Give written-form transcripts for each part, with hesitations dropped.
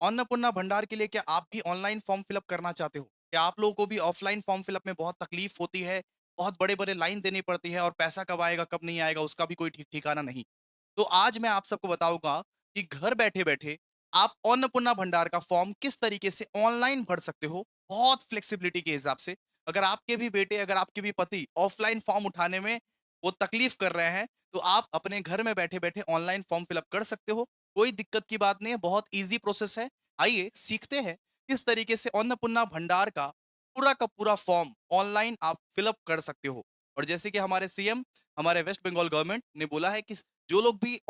अन्नपूर्णा भंडार के लिए क्या आप भी ऑनलाइन फॉर्म फिलअप करना चाहते हो? क्या आप लोगों को भी ऑफलाइन फॉर्म फिलअप में बहुत तकलीफ होती है, बहुत बड़े-बड़े लाइन देनी पड़ती है और पैसा कब आएगा, कब नहीं आएगा उसका भी कोई ठीक ठिकाना नहीं। तो आज मैं आप सबको बताऊँगा कि घर बैठे-बैठे आप अन्नपूर्णा भंडार का फॉर्म किस तरीके से ऑनलाइन भर सकते हो, बहुत फ्लेक्सिबिलिटी के हिसाब से। अगर आपके भी बेटे, अगर आपके भी पति ऑफलाइन फॉर्म उठाने में वो तकलीफ कर रहे हैं, तो आप अपने घर में बैठे-बैठे ऑनलाइन फॉर्म फिलअप कर सकते हो। कोई दिक्कत की बात नहीं है, बहुत ईज़ी प्रोसेस है। आइए सीखते हैं किस तरीके से अन्नपूर्णा भंडार का पूरा पूरा फॉर्म ऑनलाइन आप फिलअप कर सकते हो। और जैसे कि हमारे सीएम, हमारे वेस्ट बंगाल गवर्नमेंट ने बोला है कि जो लोग भी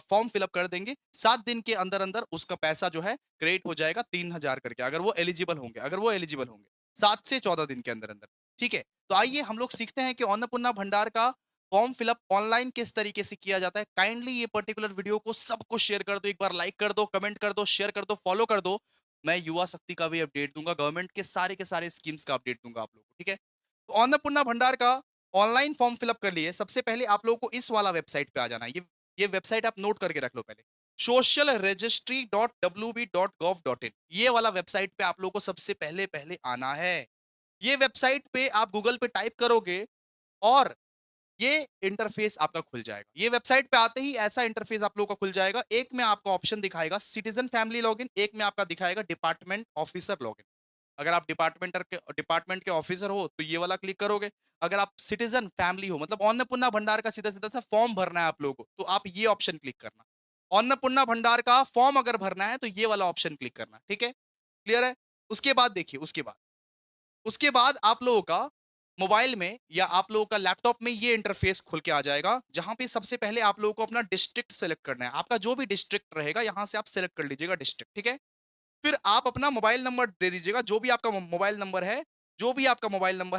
फॉर्म फिलअप कर देंगे 7 दिन के अंदर-अंदर उसका पैसा जो है क्रेडिट हो जाएगा 3000 करके, अगर वो एलिजिबल होंगे, 7 से 14 दिन के अंदर-अंदर। ठीक है? तो आइए हम लोग सीखते हैं कि अन्नपूर्णा भंडार का फॉर्म फिलअप ऑनलाइन किस तरीके से किया जाता है। काइंडली ये पर्टिकुलर वीडियो को सबको शेयर कर दो, एक बार लाइक कर दो, कमेंट कर दो, शेयर कर दो, फॉलो कर दो। मैं युवा शक्ति का भी अपडेट दूंगा, गवर्नमेंट के सारे स्कीम्स का अपडेट दूंगा आप लोगों को। ठीक है? तो अन्नपूर्णा भंडार का ऑनलाइन फॉर्म फिलअप कर लिए। सबसे पहले आप लोगों को इस वाला वेबसाइट पे आ जाना है। ये वेबसाइट आप नोट करके रख लो पहले। socialregistry.wb.gov.in, ये वाला वेबसाइट पे आप लोगों को सबसे पहले पहले आना है। ये वेबसाइट पे आप गूगल पे टाइप करोगे और ये इंटरफेस आपका खुल जाएगा। ये वेबसाइट पे आते ही ऐसा इंटरफेस आप लोगों का खुल जाएगा। एक में आपका ऑप्शन दिखाएगा सिटीजन फैमिली लॉगिन, एक में आपका दिखाएगा डिपार्टमेंट ऑफिसर लॉगिन। अगर आप डिपार्टमेंट के ऑफिसर हो तो ये वाला क्लिक करोगे। अगर आप सिटीजन फैमिली हो, मतलब अन्नपूर्णा भंडार का सीधा सीधा सा फॉर्म भरना है आप लोगों को, तो आप ये ऑप्शन क्लिक करना। अन्नपूर्णा भंडार का फॉर्म अगर भरना है तो ये वाला ऑप्शन क्लिक करना। ठीक है? क्लियर है? उसके बाद देखिए, उसके बाद आप लोगों का मोबाइल में या आप लोगों का लैपटॉप में ये इंटरफेस खुल के आ जाएगा, जहां पे सबसे पहले आप लोगों को अपना डिस्ट्रिक्ट सेलेक्ट करना है। आपका जो भी डिस्ट्रिक्ट रहेगा यहां से आप सेलेक्ट कर लीजिएगा डिस्ट्रिक्ट। ठीक है? फिर आप अपना मोबाइल नंबर दे दीजिएगा, जो भी आपका मोबाइल नंबर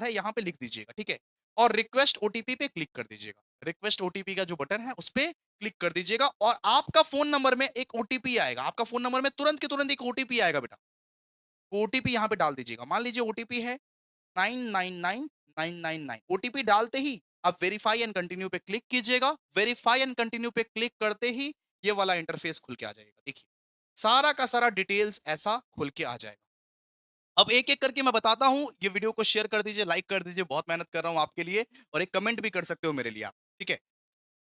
है, यहाँ पे लिख दीजिएगा। ठीक है? और रिक्वेस्ट ओटीपी पे क्लिक कर दीजिएगा। रिक्वेस्ट ओटीपी का जो बटन है उस पे क्लिक कर दीजिएगा और आपका फोन नंबर में एक ओटीपी आएगा। आपका फोन नंबर में तुरंत के तुरंत एक ओटीपी आएगा बेटा। ओटीपी यहाँ पे डाल दीजिएगा। मान लीजिए ओटीपी है 999999। ओटीपी डालते ही आप वेरीफाई एंड कंटिन्यू पे क्लिक कीजिएगा। वेरीफाई एंड कंटिन्यू पे क्लिक करते ही ये वाला इंटरफेस खुल के आ जाएगा। देखिए, सारा का सारा डिटेल्स ऐसा खुल के आ जाएगा। अब एक-एक करके मैं बताता हूँ, ये वीडियो को शेयर कर दीजिए, लाइक कर दीजिए, बहुत मेहनत कर रहा हूँ आपके लिए और एक कमेंट भी कर सकते हो मेरे लिए आप। ठीक है?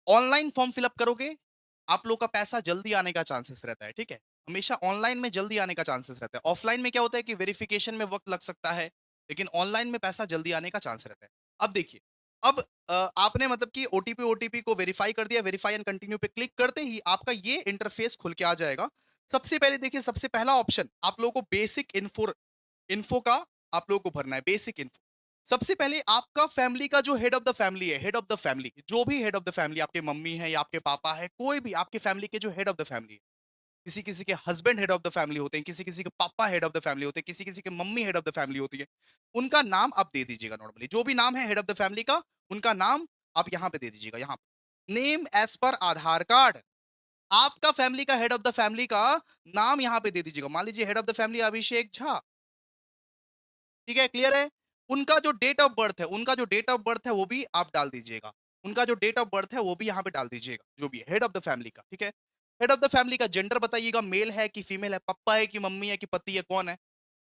ऑनलाइन फॉर्म फिलअप करोगे, आप लोग का पैसा जल्दी आने का चांसेस रहता है। ठीक है? हमेशा ऑनलाइन में जल्दी आने का चांसेस रहता है। ऑफलाइन में क्या होता है कि वेरिफिकेशन में वक्त लग सकता है, लेकिन ऑनलाइन में पैसा जल्दी आने का चांस रहता है। अब देखिए, अब आपने मतलब कि ओटीपी ओटीपी को वेरीफाई कर दिया। वेरीफाई एंड कंटिन्यू पे क्लिक करते ही आपका ये इंटरफेस खुल के आ जाएगा। सबसे पहले देखिए, सबसे पहला ऑप्शन आप लोगों को बेसिक इन्फो इन्फो का आप लोगों को भरना है। बेसिक इन्फो, सबसे पहले आपका फैमिली का जो हेड ऑफ द फैमिली है, हेड ऑफ द फैमिली, जो भी हेड ऑफ द फैमिली, आपके मम्मी है या आपके पापा है, कोई भी आपके फैमिली के जो हेड ऑफ द फैमिली है, किसी किसी के husband head of the family होते हैं, किसी किसी के पापा हेड ऑफ द फैमिली होते हैं, किसी किसी के mummy head of the family होती है, उनका नाम आप दे दीजिएगा। नॉर्मली जो भी नाम है हेड ऑफ द फैमिली का, उनका नाम आप यहाँ पे दे दीजिएगा। यहाँ पे नेम एज पर आधार कार्ड, आपका फैमिली का हेड ऑफ द फैमिली का नाम यहाँ पे दे दीजिएगा। मान लीजिए head of the family Abhishek Jha. ठीक है? क्लियर है? उनका जो डेट ऑफ बर्थ है, वो भी आप डाल दीजिएगा। उनका जो डेट ऑफ बर्थ है वो भी यहाँ पे डाल दीजिएगा, जो भी है हेड ऑफ द फैमिली का। ठीक है? हेड ऑफ द फैमिली का जेंडर बताइएगा, मेल है कि फीमेल है, पप्पा है कि मम्मी है कि पति है, कौन है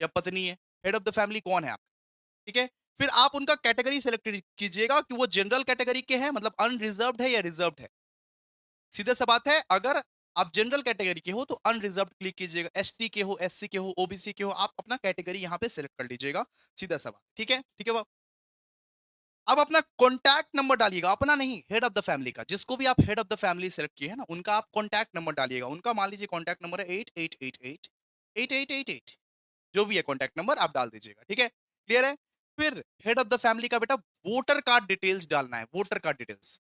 या पत्नी है, हेड ऑफ द फैमिली कौन है आपका। ठीक है? फिर आप उनका कैटेगरी सेलेक्ट कीजिएगा कि वो जनरल कैटेगरी के हैं, मतलब अनरिजर्व्ड है या रिजर्व्ड है। सीधा सा बात है, अगर आप जनरल कैटेगरी के हो तो अनरिजर्व्ड क्लिक कीजिएगा, एसटी के हो, एससी के हो, ओबीसी के हो, आप अपना कैटेगरी यहाँ पे सिलेक्ट कर लीजिएगा। सीधा सा बात। ठीक है? ठीक है बाब? अब अपना कॉन्टैक्ट नंबर डालिएगा, अपना नहीं, हेड ऑफ द फैमिली का। जिसको भी आप head of the family select किए हैं ना, उनका आप कॉन्टैक्ट नंबर डालिएगा। उनका मान लीजिए कॉन्टैक्ट नंबर है 8888 जो भी है कॉन्टैक्ट नंबर आप डाल दीजिएगा। ठीक है? क्लियर है? फिर हेड ऑफ द फैमिली का बेटा वोटर कार्ड डिटेल्स डालना है, वोटर कार्ड डिटेल्स।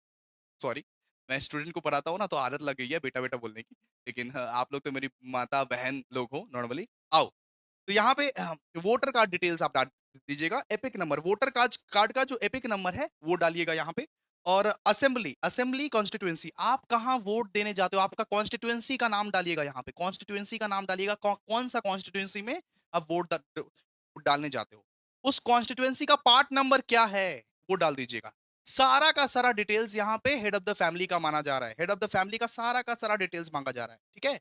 सॉरी, मैं स्टूडेंट को पढ़ाता हूँ ना, तो आदत लग गई है बेटा बेटा बोलने की। लेकिन आप लोग तो मेरी माता बहन लोग हो नॉर्मली। आओ, तो यहाँ पे वोटर कार्ड डिटेल्स आप डाल दीजिएगा। Epic number, voter card card का जो एपिक नंबर है वो डालिएगा यहाँ पे। और असेंबली, असेंबली कॉन्स्टिट्यूएंसी, आप कहाँ वोट देने जाते हो, आपका कॉन्स्टिट्यूएंसी का नाम डालिएगा। यहाँ पे कॉन्स्टिट्यूएंसी का नाम डालिएगा, कौन सा कॉन्स्टिट्यूएंसी में आप डालने जाते हो, उस कॉन्स्टिट्यूएंसी का पार्ट नंबर क्या है वो डाल दीजिएगा। सारा का सारा डिटेल्स यहाँ पे हेड ऑफ द फैमिली का माना जा रहा है, हेड ऑफ द फैमिली का सारा डिटेल्स मांगा जा रहा है। ठीक है?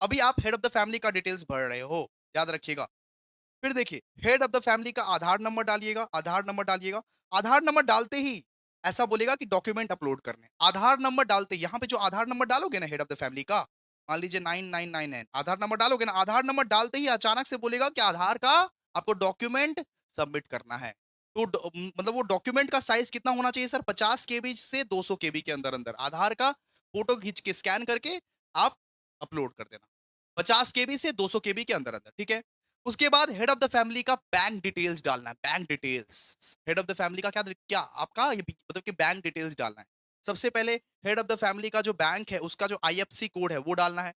अभी आप हेड ऑफ द फैमिली का डिटेल्स भर रहे हो, याद रखिएगा। फिर देखिए, हेड ऑफ द फैमिली का आधार नंबर डालिएगा, आधार नंबर डालिएगा। आधार नंबर डालते ही ऐसा बोलेगा कि डॉक्यूमेंट अपलोड करने। आधार नंबर डालते यहाँ पे जो आधार नंबर डालोगे ना हेड ऑफ द फैमिली का, मान लीजिए 9999 आधार नंबर डालोगे ना, आधार नंबर डालते ही अचानक से बोलेगा कि आधार का आपको डॉक्यूमेंट सबमिट करना है। तो मतलब वो डॉक्यूमेंट का साइज कितना होना चाहिए सर? 50 KB से 200 KB के अंदर अंदर आधार का फोटो खींच के स्कैन करके आप अपलोड कर देना। 50 KB से 200 KB के अंदर अंदर, ठीक है। उसके बाद हेड ऑफ द फैमिली का बैंक डिटेल्स डालना है, bank details. Head of the family का क्या क्या आपका ये मतलब कि बैंक डिटेल्स डालना है। सबसे पहले हेड ऑफ द फैमिली का जो बैंक है उसका जो आईएफएससी कोड है वो डालना है।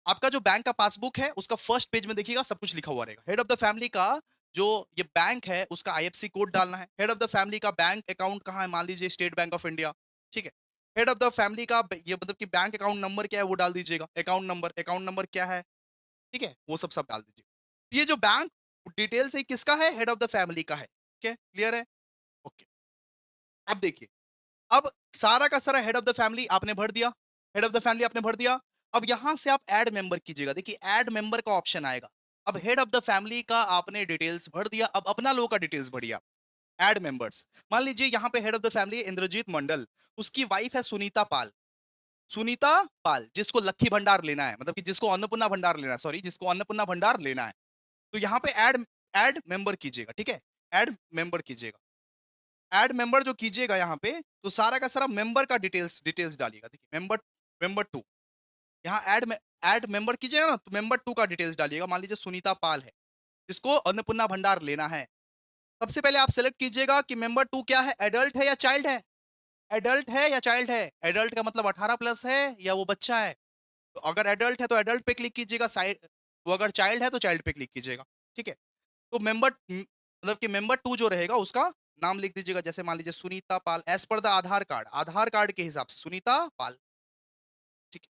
आपका जो बैंक का पासबुक है उसका फर्स्ट पेज में देखिएगा सब कुछ लिखा हुआ रहेगा। हेड ऑफ द फैमिली का जो ये बैंक है उसका आईएफएससी कोड डालना है। हेड ऑफ द फैमिली का बैंक अकाउंट कहाँ है, मान लीजिए स्टेट बैंक ऑफ इंडिया, ठीक है। हेड ऑफ द फैमिली का ये मतलब कि बैंक अकाउंट नंबर क्या है वो डाल दीजिएगा। अकाउंट नंबर क्या है, ठीक है, वो सब सब डाल दीजिए। ये जो बैंक डिटेल्स है किसका है? हेड ऑफ द फैमिली का है, ठीक है, क्लियर है? ओके। अब देखिए, अब सारा का सारा हेड ऑफ द फैमिली आपने भर दिया, हेड ऑफ द फैमिली आपने भर दिया। अब यहां से आप ऐड मेंबर कीजिएगा, देखिए ऐड मेंबर का ऑप्शन आएगा। अब हेड ऑफ द फैमिली का आपने डिटेल्स भर दिया, अब अपना लोगों का डिटेल्स भरिए। ऐड मेंबर्स, मान लीजिए यहां पे head of the family Indrajit Mandal, उसकी वाइफ है सुनीता पाल। सुनीता पाल जिसको लक्की भंडार लेना है, मतलब कि जिसको अन्नपूर्णा भंडार लेना है, सॉरी, जिसको अन्नपूर्णा भंडार लेना है, तो यहाँ पे ऐड ऐड मेंबर कीजिएगा, ठीक है। ऐड मेंबर कीजिएगा। ऐड मेंबर जो कीजिएगा यहाँ पे, तो सारा का सारा मेंबर का डिटेल्स डिटेल्स डालिएगा। देखिए मेंबर मेंबर टू, यहाँ ऐड मेंबर कीजिएगा ना, तो मेंबर टू का डिटेल्स डालिएगा। मान लीजिए सुनीता पाल है जिसको अन्नपूर्णा भंडार लेना है। सबसे पहले आप सेलेक्ट कीजिएगा कि मेंबर टू क्या है, एडल्ट है या चाइल्ड है। एडल्ट है या चाइल्ड है? एडल्ट का मतलब 18+ है या वो बच्चा है। तो अगर एडल्ट है तो एडल्ट पे क्लिक कीजिएगा, साइड वो अगर चाइल्ड है तो चाइल्ड पे क्लिक कीजिएगा, ठीक है। तो मेंबर मतलब कि मेंबर टू जो रहेगा उसका नाम लिख दीजिएगा, जैसे मान लीजिए Sunita Pal as per the Aadhaar card, Aadhaar card के हिसाब से सुनीता पाल, ठीक है।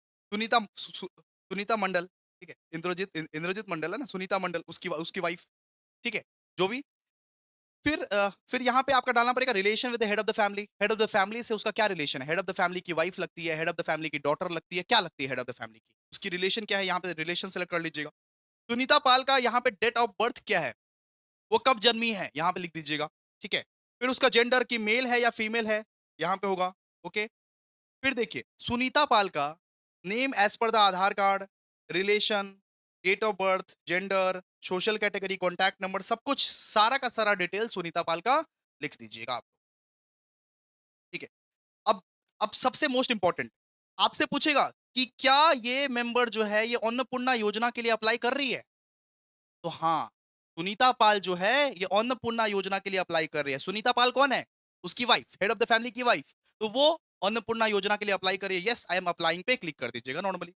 सुनीता मंडल, ठीक है। इंद्रजीत मंडल है ना, सुनीता मंडल उसकी उसकी वाइफ, ठीक है। जो भी, फिर यहाँ पे आपका डालना पड़ेगा relation with head of the family. Head of the family से उसका क्या रिलेशन है? हेड ऑफ द फैमिली की वाइफ लगती है, हेड ऑफ द फैमिली की डॉटर लगती है, क्या लगती है हेड ऑफ द फैमिली की, उसकी रिलेशन क्या है, यहाँ पे रिलेशन सेलेक्ट कर लीजिएगा। सुनीता पाल का यहाँ पे डेट ऑफ बर्थ क्या है, वो कब जन्मी है, यहाँ पे लिख दीजिएगा, ठीक है। फिर उसका जेंडर की मेल है या फीमेल है, यहाँ पे होगा, ओके। फिर देखिए सुनीता पाल का name as per the Aadhaar card, relation, date of birth, gender, social category, contact number, सब कुछ सारा का सारा डिटेल सुनीता पाल का लिख दीजिएगा आप, ठीक है। अब अब सबसे मोस्ट इंपॉर्टेंट, आपसे पूछेगा कि क्या ये मेंबर जो है ये अन्नपूर्णा योजना के लिए अप्लाई कर रही है? तो हाँ, सुनीता पाल जो है ये अन्नपूर्णा योजना के लिए अप्लाई कर रही है। सुनीता पाल कौन है? उसकी wife, head of the family की वाइफ। तो वो अन्नपूर्णा योजना के लिए अप्लाई कर रही है। यस आई एम अप्लाइंग पे क्लिक कर दीजिएगा नॉर्मली,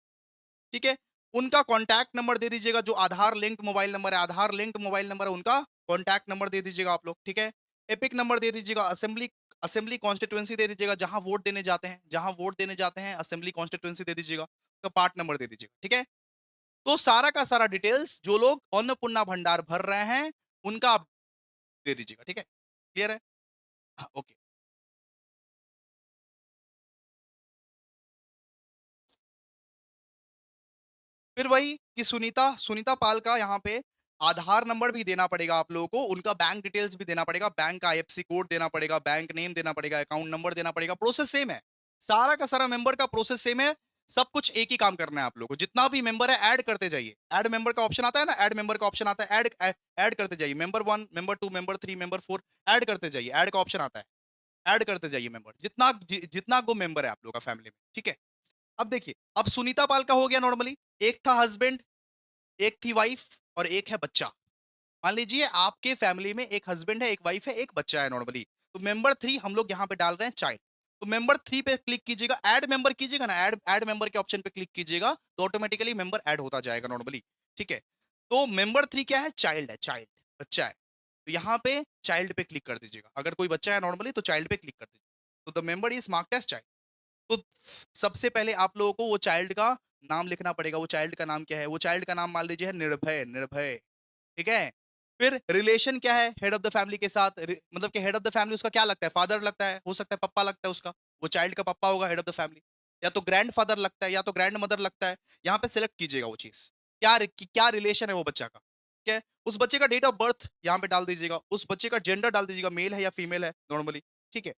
ठीक है। उनका कॉन्टैक्ट नंबर दे दीजिएगा, जो आधार लिंक्ड मोबाइल नंबर है, आधार लिंक्ड मोबाइल नंबर है, उनका कॉन्टैक्ट नंबर दे दीजिएगा आप लोग, ठीक है। एपिक नंबर दे दीजिएगा, असेंबली असेंबली कॉन्स्टिट्यूएंसी दे दीजिएगा, जहां वोट देने जाते हैं, जहां वोट देने जाते हैं असेंबली कॉन्स्टिट्यूएंसी दे दीजिएगा, तो पार्ट नंबर दे दीजिएगा, ठीक है। तो सारा का सारा डिटेल्स जो लोग अन्नपूर्णा भंडार भर रहे हैं उनका आप दे दीजिएगा, ठीक है, क्लियर है? हाँ, ओके। फिर वही कि सुनीता सुनीता पाल का यहाँ पे आधार नंबर भी देना पड़ेगा आप लोगों को, उनका बैंक डिटेल्स भी देना पड़ेगा, बैंक का आईएफएससी कोड देना पड़ेगा, बैंक नेम देना पड़ेगा, अकाउंट नंबर देना पड़ेगा, प्रोसेस सेम है। सारा का सारा मेंबर का प्रोसेस सेम है। सब कुछ एक ही काम करना है आप लोगों को। जितना भी मेंबर है ऐड करते जाइए। ऐड मेंबर का ऑप्शन आता है ना, ऐड मेंबर का ऑप्शन आता है, ऐड ऐड करते जाइए। Member one, member two, member three, member four, add करते जाइए। ऐड का ऑप्शन आता है, ऐड करते जाइए मेंबर, जितना को मेंबर है आप लोग का फैमिली में, ठीक है। अब देखिए, अब सुनीता पाल का हो गया नॉर्मली, एक था हस्बैंड, एक थी वाइफ और एक है बच्चा। मान लीजिए आपके फैमिली में एक हस्बैंड है, एक वाइफ है, एक बच्चा है नॉर्मली। तो मेंबर थ्री हम लोग यहाँ पे डाल रहे हैं चाइल्ड। तो मेंबर थ्री पे क्लिक कीजिएगा, ऐड मेंबर कीजिएगा ना, ऐड ऐड मेंबर के ऑप्शन पे क्लिक कीजिएगा तो ऑटोमेटिकली मेंबर ऐड होता जाएगा नॉर्मली, ठीक है। तो मेंबर थ्री क्या है? चाइल्ड है, चाइल्ड, बच्चा है। तो यहाँ पे चाइल्ड पे क्लिक कर दीजिएगा, अगर कोई बच्चा है नॉर्मली तो चाइल्ड पे क्लिक कर दीजिएगा। तो the member is marked as child. तो सबसे पहले आप लोगों को वो चाइल्ड का नाम लिखना पड़ेगा। वो चाइल्ड का नाम क्या है? वो चाइल्ड का नाम मान लीजिए है निर्भय, निर्भय, ठीक है। फिर रिलेशन क्या है हेड ऑफ द फैमिली के साथ? मतलब कि हेड ऑफ द फैमिली उसका क्या लगता है? फादर लगता है, हो सकता है पप्पा लगता है उसका, वो चाइल्ड का पप्पा होगा हेड ऑफ द फैमिली, या तो ग्रैंडफादर लगता है या तो ग्रैंड मदर लगता है, यहाँ पे सिलेक्ट कीजिएगा वो चीज, क्या रिलेशन है वो बच्चा का, ठीक है। उस बच्चे का डेट ऑफ बर्थ यहाँ पे डाल दीजिएगा, उस बच्चे का जेंडर डाल दीजिएगा, मेल है या फीमेल है नॉर्मली, ठीक है।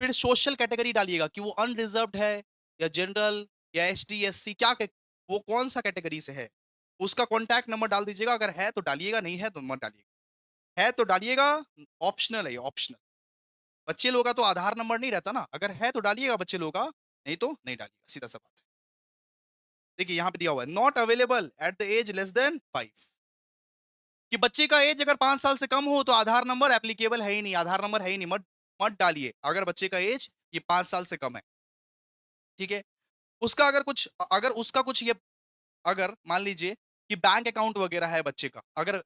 फिर सोशल कैटेगरी डालिएगा कि वो अनरिजर्व्ड है या जनरल या एसटी एससी, वो कौन सा कैटेगरी से है। उसका कॉन्टैक्ट नंबर डाल दीजिएगा, अगर है तो डालिएगा, नहीं है तो मत डालिएगा, है तो डालिएगा, ऑप्शनल है ये, ऑप्शनल। बच्चे लोग का तो आधार नंबर नहीं रहता ना, अगर है तो डालिएगा बच्चे लोग का, नहीं तो नहीं डालिएगा, सीधा सा बात है। देखिए यहाँ पे दिया हुआ है not available at the age less than 5, कि बच्चे का एज अगर 5 साल से कम हो तो आधार नंबर एप्लीकेबल है ही नहीं, आधार नंबर है ही नहीं, मत मत डालिए अगर बच्चे का एज ये 5 साल से कम है, ठीक है। उसका अगर कुछ अगर उसका कुछ ये अगर मान लीजिए कि बैंक अकाउंट वगैरह है बच्चे का, अगर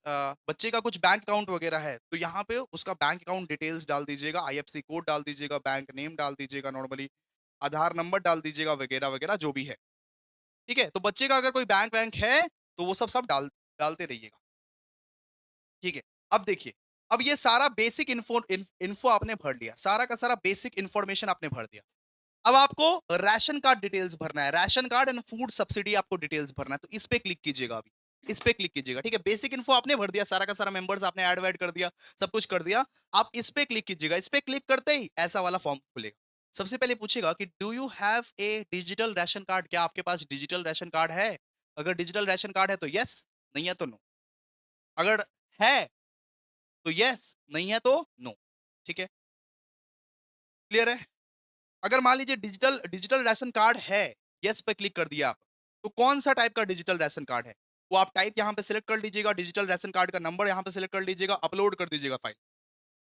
बच्चे का कुछ बैंक अकाउंट वगैरह है तो यहाँ पे उसका बैंक अकाउंट डिटेल्स डाल दीजिएगा, आईएफसी कोड डाल दीजिएगा, बैंक नेम डाल दीजिएगा नॉर्मली, आधार नंबर डाल दीजिएगा वगैरह वगैरह जो भी है, ठीक है। तो बच्चे का अगर कोई बैंक बैंक है तो वो सब सब डालते रहिएगा, ठीक है। अब देखिए, अब ये सारा बेसिक इन्फो आपने भर लिया, सारा का सारा बेसिक इन्फॉर्मेशन आपने भर दिया। अब आपको राशन कार्ड डिटेल्स भरना है, ration card and food subsidy आपको डिटेल्स भरना है, तो इस पे क्लिक कीजिएगा अभी, इस पे क्लिक कीजिएगा, ठीक है। बेसिक इन्फो आपने भर दिया, सारा का सारा मेंबर्स आपने ऐड वैड कर दिया, सब कुछ कर दिया। आप इस पे क्लिक कीजिएगा, इस पे क्लिक करते ही ऐसा वाला फॉर्म खुलेगा। सबसे पहले पूछेगा कि do you have a digital ration card, क्या आपके पास डिजिटल राशन कार्ड है। अगर डिजिटल राशन कार्ड है तो यस, नहीं है तो नो। अगर है तो यस, नहीं है तो नो, ठीक है। क्लियर है। अगर मान लीजिए डिजिटल डिजिटल राशन कार्ड है, यस पे क्लिक कर दिया आप, तो कौन सा टाइप का डिजिटल राशन कार्ड है वो आप टाइप यहाँ पे सिलेक्ट कर लीजिएगा, डिजिटल राशन कार्ड का नंबर यहाँ पे सिलेक्ट कर लीजिएगा, अपलोड कर दीजिएगा फाइल।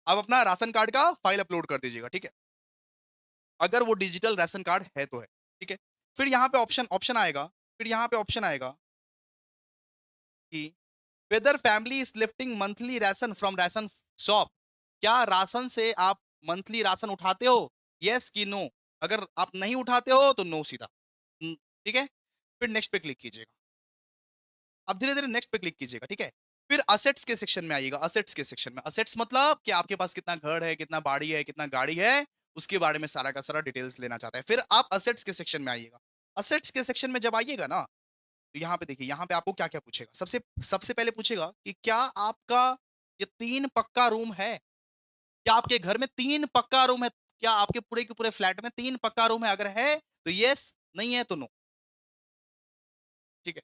अब अपना राशन कार्ड का फाइल अपलोड कर दीजिएगा, ठीक है। अगर वो डिजिटल राशन कार्ड है तो है, ठीक है। फिर यहाँ पे ऑप्शन ऑप्शन आएगा, फिर यहाँ पे ऑप्शन आएगा कि whether family is lifting monthly ration from ration shop, क्या राशन से आप मंथली राशन उठाते हो, यस कि नो। अगर आप नहीं उठाते हो तो नो सीधा, ठीक है। फिर नेक्स्ट पे क्लिक कीजिएगा, अब धीरे धीरे नेक्स्ट पे क्लिक कीजिएगा, ठीक है। फिर असेट्स के सेक्शन में आइएगा, असेट्स के सेक्शन में, असेट्स मतलब कि आपके पास कितना घर है, कितना बाड़ी है, कितना गाड़ी है, उसके बारे में सारा का सारा डिटेल्स लेना चाहता है। फिर आप असेट्स के सेक्शन में आइएगा। असेट्स के सेक्शन में जब आइएगा ना, तो यहाँ पे देखिए, यहाँ पे आपको क्या क्या पूछेगा। सबसे सबसे पहले पूछेगा कि क्या आपका ये 3 पक्का रूम है, क्या आपके घर में 3 पक्का रूम है, क्या आपके पूरे के पूरे फ्लैट में 3 पक्का रूम है, अगर है तो यस, नहीं है तो नो, ठीक है।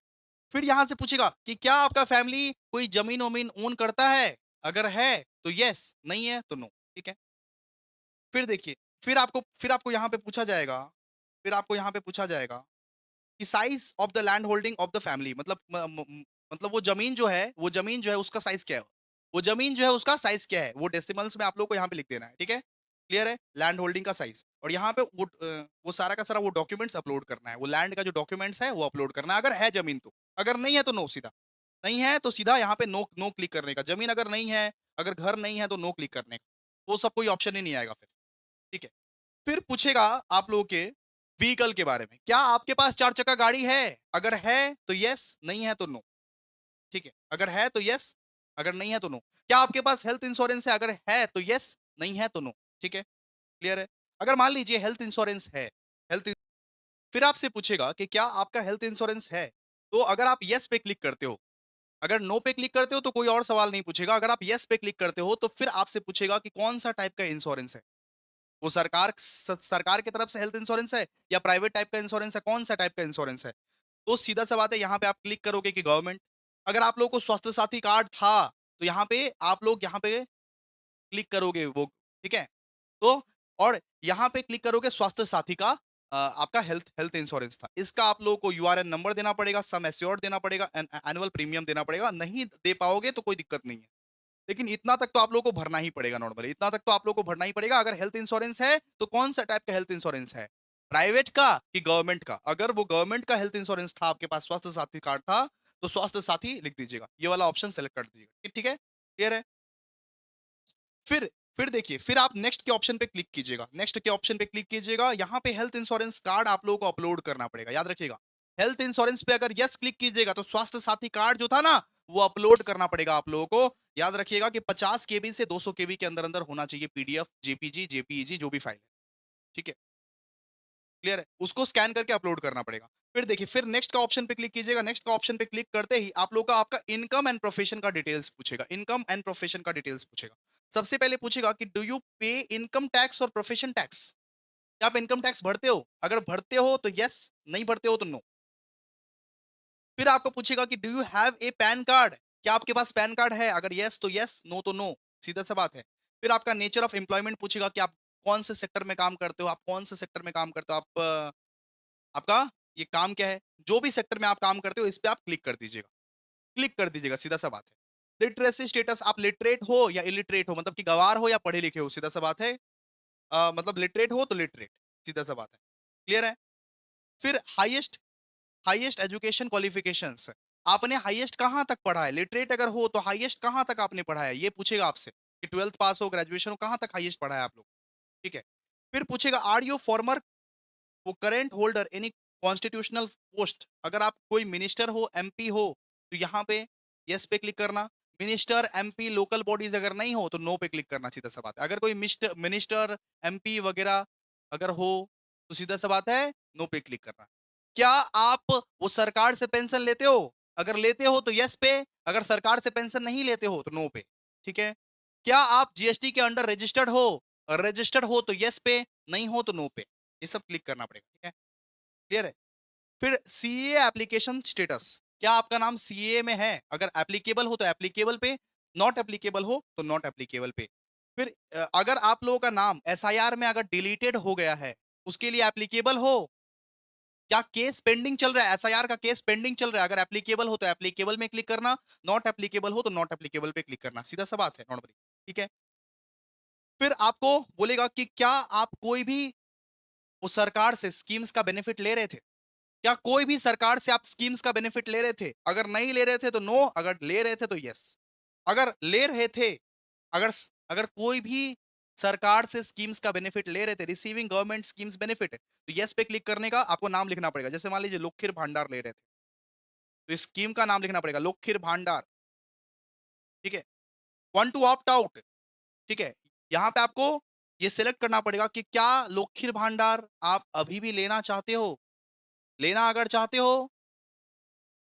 फिर यहां से पूछेगा कि क्या आपका फैमिली कोई जमीन वमीन ओन करता है, अगर है तो यस, नहीं है तो नो, ठीक है। फिर देखिए, फिर आपको यहाँ पे पूछा जाएगा, फिर आपको यहाँ पे पूछा जाएगा कि size of the land holding of the family, मतलब मतलब वो जमीन जो है, वो जमीन जो है उसका साइज क्या है, वो जमीन जो है उसका साइज क्या है, वो डेसिमल्स में आप लोग को यहाँ पे लिख देना है, ठीक है। क्लियर है, लैंड होल्डिंग का साइज, और यहाँ पे वो सारा का सारा वो डॉक्यूमेंट्स अपलोड करना है, वो लैंड का जो डॉक्यूमेंट्स है वो अपलोड करना है, अगर है जमीन तो। अगर नहीं है तो नो सीधा, नहीं है तो सीधा यहाँ पे नो नो क्लिक करने का, जमीन अगर नहीं है, अगर घर नहीं है तो नो क्लिक करने का, वो सब कोई ऑप्शन ही नहीं आएगा फिर, ठीक है। फिर पूछेगा आप लोगों के व्हीकल के बारे में, क्या आपके पास 4 चक्का गाड़ी है, अगर है तो यस, नहीं है तो नो, ठीक है। अगर है तो यस, अगर नहीं है तो नो। क्या आपके पास हेल्थ इंश्योरेंस है, अगर है तो यस, नहीं है तो नो, ठीक है। क्लियर है। अगर मान लीजिए हेल्थ इंश्योरेंस है, हेल्थ, फिर आपसे पूछेगा कि क्या आपका हेल्थ इंश्योरेंस है, तो अगर आप यस पे क्लिक करते हो, अगर नो पे क्लिक करते हो तो कोई और सवाल नहीं पूछेगा, अगर आप यस पे क्लिक करते हो तो फिर आपसे पूछेगा कि कौन सा टाइप का इंश्योरेंस है, वो सरकार की तरफ से हेल्थ इंश्योरेंस है या प्राइवेट टाइप का इंश्योरेंस है, कौन सा टाइप का इंश्योरेंस है। तो सीधा सा बात है, यहाँ पे आप क्लिक करोगे कि गवर्नमेंट। अगर आप लोगों को स्वास्थ्य साथी कार्ड था तो यहाँ पे आप लोग यहाँ पे क्लिक करोगे वो, ठीक है। तो और यहाँ पे क्लिक करोगे स्वास्थ्य साथी का, आपका हेल्थ हेल्थ इंश्योरेंस था, इसका आप लोगों को यूआरएन नंबर देना पड़ेगा, सम एश्योर्ड देना पड़ेगा, एनुअल प्रीमियम देना पड़ेगा, नहीं दे पाओगे तो कोई दिक्कत नहीं है, लेकिन इतना तक तो आप लोगों को भरना ही पड़ेगा नॉर्मली, इतना तक तो आप लोगों को भरना ही पड़ेगा। अगर हेल्थ इंश्योरेंस है तो कौन सा टाइप का हेल्थ इंश्योरेंस है, प्राइवेट का कि गवर्नमेंट का। अगर वो गवर्नमेंट का हेल्थ इंश्योरेंस था, आपके पास स्वास्थ्य साथी कार्ड था, तो स्वास्थ्य साथी लिख दीजिएगा, ये वाला ऑप्शन सेलेक्ट कर दीजिएगा, ठीक है। क्लियर है। फिर फिर देखिए, फिर आप नेक्स्ट के ऑप्शन पे क्लिक कीजिएगा, नेक्स्ट के ऑप्शन पे क्लिक कीजिएगा, यहाँ पे हेल्थ इंश्योरेंस कार्ड आप लोगों को अपलोड करना पड़ेगा, याद रखिएगा। हेल्थ इंश्योरेंस पे अगर यस क्लिक कीजिएगा तो स्वास्थ्य साथी कार्ड जो था ना, वो अपलोड करना पड़ेगा आप लोगों को। याद रखिएगा कि 50 KB से 200 KB के अंदर अंदर होना चाहिए, पीडीएफ, जेपीजी, जेपीईजी जो भी फाइल है, ठीक है। क्लियर है, उसको स्कैन करके अपलोड करना पड़ेगा। फिर देखिए, फिर नेक्स्ट का ऑप्शन पे क्लिक कीजिएगा। नेक्स्ट का ऑप्शन पे क्लिक करते ही आप लोग का आपका इनकम एंड प्रोफेशन का डिटेल्स पूछेगा, इनकम एंड प्रोफेशन का डिटेल्स पूछेगा। सबसे पहले पूछेगा कि डू यू पे इनकम टैक्स और प्रोफेशन टैक्स, क्या आप इनकम टैक्स भरते हो? अगर भरते हो तो यस, नहीं भरते हो तो नो। फिर आपको पूछेगा कि do you have a pan card, क्या आपके पास पैन कार्ड है? अगर यस तो यस, नो तो नो, सीधा सा बात है। फिर आपका नेचर ऑफ एम्प्लॉयमेंट पूछेगा कि आप कौन से सेक्टर में काम करते हो, आप कौन से सेक्टर में काम करते हो, आपका ये काम क्या है? जो भी सेक्टर में आप काम करते हो इस पे आप क्लिक कर दीजिएगा, क्लिक कर दीजिएगा, सीधा सा बात है। लिटरेसी स्टेटस, आप लिटरेट हो या इलिटरेट हो, मतलब कि गवार हो या पढ़े लिखे हो, सीधा सा बात है। मतलब लिटरेट हो तो लिटरेट, सीधा सा बात है। क्लियर है? फिर हाईएस्ट हाईएस्ट एजुकेशन क्वालिफिकेशंस, आपने हाईएस्ट कहाँ तक पढ़ा है? लिटरेट अगर हो तो हाईएस्ट कहाँ तक आपने पढ़ा है, ये पूछेगा आपसे कि 12th पास हो, ग्रेजुएशन हो, कहाँ तक हाईएस्ट पढ़ा है आप लोग। ठीक है। फिर पूछेगा आर यू फॉर्मर वो current holder any constitutional post, अगर आप कोई मिनिस्टर हो, एमपी हो, तो यहाँ पे यस पे क्लिक करना। मिनिस्टर, एमपी, लोकल बॉडीज अगर नहीं हो तो नो पे क्लिक करना, सीधा सा बात है। अगर कोई मिनिस्टर, एमपी वगैरह अगर हो तो सीधा सा बात है, नो पे क्लिक करना। क्या आप वो सरकार से पेंशन लेते हो? अगर लेते हो तो यस पे, अगर सरकार से पेंशन नहीं लेते हो तो नो पे। ठीक है। क्या आप जीएसटी के अंडर रजिस्टर्ड हो? रजिस्टर्ड हो तो यस पे, नहीं हो तो नो पे। ये सब क्लिक करना पड़ेगा। ठीक है। क्लियर है? फिर सीए एप्लीकेशन स्टेटस, क्या आपका नाम सीए में है? अगर एप्लीकेबल हो तो एप्लीकेबल पे, नॉट एप्लीकेबल हो तो नॉट एप्लीकेबल पे। फिर अगर आप लोगों का नाम एसआईआर में अगर डिलीटेड हो गया है, उसके लिए एप्लीकेबल हो, क्या केस पेंडिंग चल रहा है, एसआईआर का केस पेंडिंग चल रहा है, अगर एप्लीकेबल हो तो एप्लीकेबल में क्लिक करना, नॉट एप्लीकेबल हो तो नॉट एप्लीकेबल पे क्लिक करना, सीधा सा बात है नॉर्मली। ठीक है। फिर आपको बोलेगा कि क्या आप कोई भी वो सरकार से स्कीम्स का बेनिफिट ले रहे थे? क्या कोई भी सरकार से आप स्कीम्स का बेनिफिट ले रहे थे? अगर नहीं ले रहे थे तो नो, अगर ले रहे थे तो यस। अगर ले रहे थे, अगर अगर कोई भी सरकार से स्कीम्स का बेनिफिट ले रहे थे, रिसीविंग गवर्नमेंट स्कीम्स बेनिफिट, तो यस पे क्लिक करने का आपको नाम लिखना पड़ेगा। जैसे मान लीजिए लोकखीर भांडार ले रहे थे, तो इस स्कीम का नाम लिखना पड़ेगा लोकखीर भांडार। ठीक है। वांट टू ऑप्ट आउट, ठीक है, यहाँ पे आपको ये सिलेक्ट करना पड़ेगा कि क्या लोकखीर भांडार आप अभी भी लेना चाहते हो। लेना अगर चाहते हो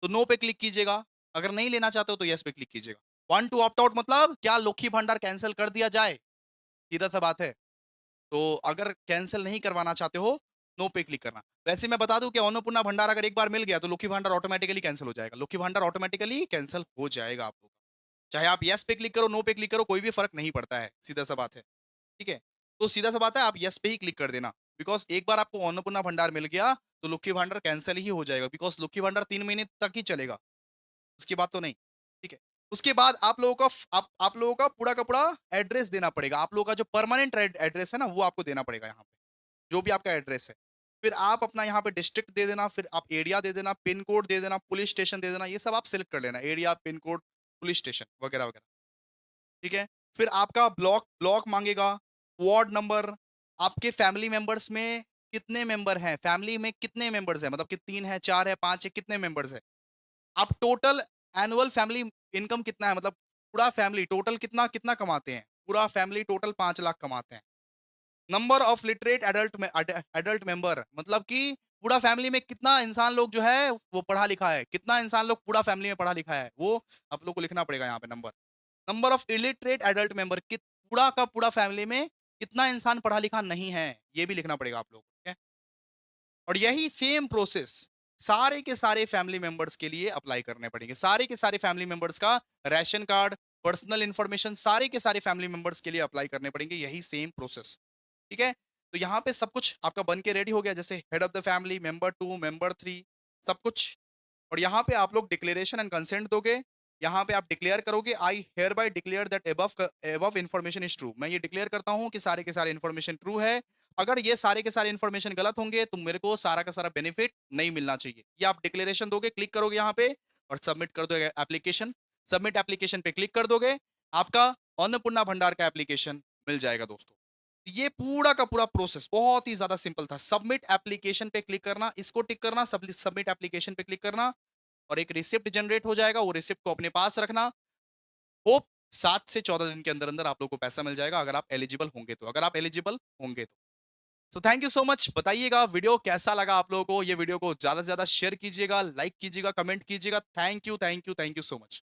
तो नो पे क्लिक कीजिएगा, अगर नहीं लेना चाहते हो तो यस पे क्लिक कीजिएगा। वांट टू ऑप्ट आउट मतलब क्या लोकखीर भंडार कैंसिल कर दिया जाए, सीधा सा बात है। तो अगर कैंसिल नहीं करवाना चाहते हो, नो पे क्लिक करना। वैसे मैं बता दूं कि अन्नपूर्णा भंडार अगर एक बार मिल गया तो लोकखीर भंडार ऑटोमेटिकली कैंसिल हो जाएगा, लोकखीर भंडार ऑटोमेटिकली कैंसिल हो जाएगा आप लोग, चाहे आप यस पे क्लिक करो, नो पे क्लिक करो, कोई भी फर्क नहीं पड़ता है, सीधा सा बात है। ठीक है। तो सीधा सा बात है, आप यस पे ही क्लिक कर देना, बिकॉज एक बार आपको अन्नपूर्णा भंडार मिल गया तो लोकखीर भंडार कैंसिल ही हो जाएगा, बिकॉज लोकखीर भंडार 3 महीने तक ही चलेगा, उसके बाद तो नहीं। ठीक है। उसके बाद आप लोगों का आप लोगों का पूरा एड्रेस देना पड़ेगा, आप लोगों का जो परमानेंट एड्रेस है ना वो आपको देना पड़ेगा यहाँ पे, जो भी आपका एड्रेस है। फिर आप अपना यहाँ पे डिस्ट्रिक्ट दे देना, फिर आप एरिया दे देना, पिन कोड दे देना, पुलिस स्टेशन दे देना, ये सब आप सिलेक्ट कर लेना, area, pin code, police station वगैरह वगैरह। ठीक है। फिर आपका ब्लॉक ब्लॉक मांगेगा, वार्ड नंबर, आपके फैमिली मेंबर्स में कितने मेंबर हैं, फैमिली में कितने मेंबर्स हैं, मतलब कि 3 है, 4 है, 5 है, कितने मेंबर्स है। आप टोटल एनुअल फैमिली इनकम कितना है, मतलब पूरा फैमिली टोटल कितना कितना कमाते हैं, पूरा फैमिली टोटल 5 लाख कमाते हैं। Number of literate adult member, मतलब कि पूरा फैमिली में कितना इंसान लोग जो है वो पढ़ा लिखा है, कितना इंसान लोग पूरा फैमिली में पढ़ा लिखा है, वो आप लोग को लिखना पड़ेगा यहाँ पे number. Number of illiterate adult member, पूरा का पूरा फैमिली में कितना इंसान पढ़ा लिखा नहीं है, ये भी लिखना पड़ेगा आप लोग को। ठीक है। और यही सेम प्रोसेस सारे के सारे फैमिली मेंबर्स के लिए अप्लाई करने पड़ेंगे, सारे के सारे फैमिली मेंबर्स का राशन कार्ड, पर्सनल इंफॉर्मेशन, सारे के सारे फैमिली मेंबर्स के लिए अप्लाई करने पड़ेंगे, यही सेम प्रोसेस। ठीक है। तो यहाँ पे सब कुछ आपका बन के रेडी हो गया, जैसे head of the family, member 2, member 3, सब कुछ। और यहाँ पे आप लोग डिक्लेरेशन एंड कंसेंट दोगे, यहाँ पे आप डिक्लेयर करोगे I hereby declare that above information is true, मैं ये डिक्लेयर करता हूँ कि सारे के सारे इन्फॉर्मेशन ट्रू है। अगर ये सारे के सारे इन्फॉर्मेशन गलत होंगे तो मेरे को सारा का सारा बेनिफिट नहीं मिलना चाहिए। ये आप डिक्लेरेशन दोगे, क्लिक करोगे यहाँ पे और सबमिट कर दोगे एप्लीकेशन। सबमिट एप्लीकेशन पे क्लिक कर दोगे, आपका अन्नपूर्णा भंडार का एप्लीकेशन मिल जाएगा दोस्तों। ये पूरा का पूरा प्रोसेस बहुत ही ज्यादा सिंपल था। सबमिट एप्लीकेशन पे क्लिक करना, इसको टिक करना, सबमिट एप्लीकेशन पे क्लिक करना और एक रिसिप्ट जनरेट हो जाएगा, वो रिसिप्ट को अपने पास रखना। होप 7 से 14 दिन के अंदर अंदर आप लोग को पैसा मिल जाएगा, अगर आप एलिजिबल होंगे तो, अगर आप एलिजिबल होंगे तो। So thank you so much. बताइएगा वीडियो कैसा लगा आप लोगों को। ये वीडियो को ज़्यादा से ज़्यादा शेयर कीजिएगा, लाइक कीजिएगा, कमेंट कीजिएगा। Thank you, thank you, thank you so much.